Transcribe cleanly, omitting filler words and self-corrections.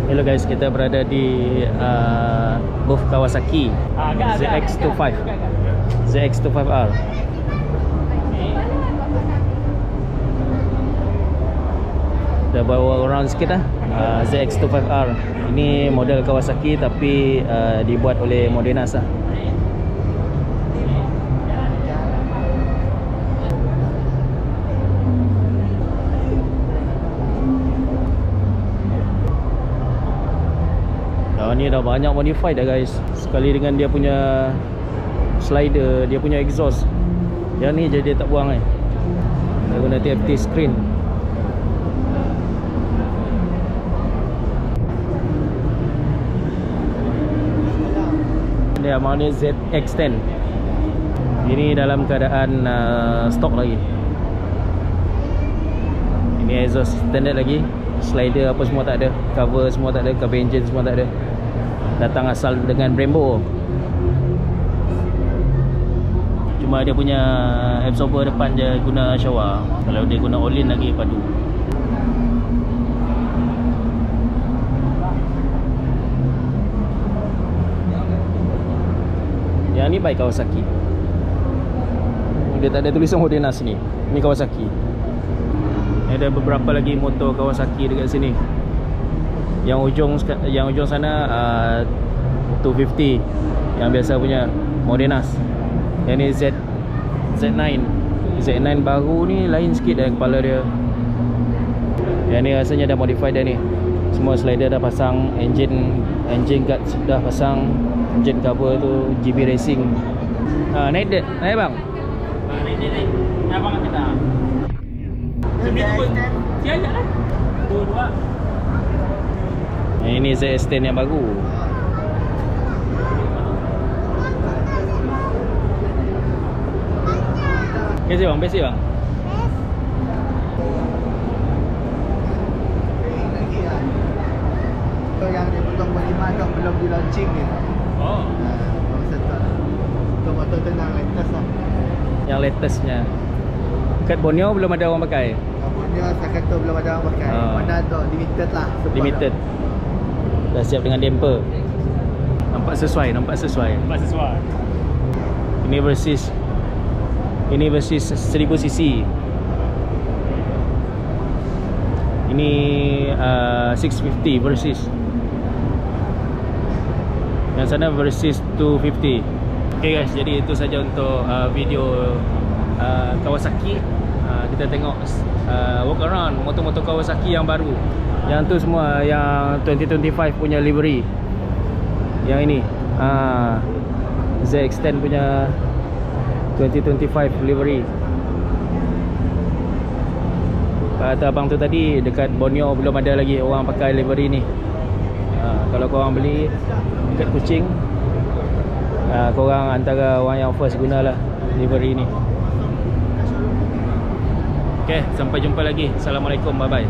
Hello guys, kita berada di booth Kawasaki ZX25R. Dah bawa around sikit lah. ZX25R ini model Kawasaki tapi dibuat oleh Modenas lah. Ni dah banyak modify dah guys. Sekali dengan dia punya slider, dia punya exhaust. Yang ni je dia tak buang dia guna TFT screen. Dia mana ZX10. Ini dalam keadaan stok lagi. Ini exhaust standard lagi. Slider apa semua tak ada. Cover semua tak ada. Cover engine semua tak ada. Datang asal dengan Brembo. Cuma dia punya absorber depan je guna Showa. Kalau dia guna Olin lagi padu. Yang ni baik Kawasaki. Dia tak ada tulisan Modenas ni. Ni Kawasaki. Ada beberapa lagi motor Kawasaki dekat sini. Yang ujung sana 250 yang biasa punya Modenas. Yang ni Z9 baru ni lain sikit dari kepala dia. Yang ni rasanya dah modify dah ni. Semua slider dah pasang, engine guard dah pasang, engine cover tu GB Racing. Naik bang. Naik abang kata. Siapa lah? Dua. Ini ZX10 yang baru. Besi bang, besi bang. Yang dia potong 5 tu belum di launching ni. Oh. Baru settle. Untuk motor tenang latest lah. Yang latestnya. Kat Borneo belum ada orang pakai. Borneo saya kata belum ada orang pakai. Mana tu limited lah. Limited. Dah siap dengan damper. Nampak sesuai. Ini versus 1000cc. Ini 650 versus. Yang sana versus 250. Okay guys, jadi itu saja untuk video Kawasaki. Kita tengok walk around motor-motor Kawasaki yang baru. Yang tu semua yang 2025 punya livery. Yang ini ZX10 punya 2025 livery. Kata abang tu tadi, dekat Borneo belum ada lagi orang pakai livery ni. Kalau korang beli dekat Kuching, korang antara orang yang first gunalah livery ni. Okay, sampai jumpa lagi. Assalamualaikum, bye bye.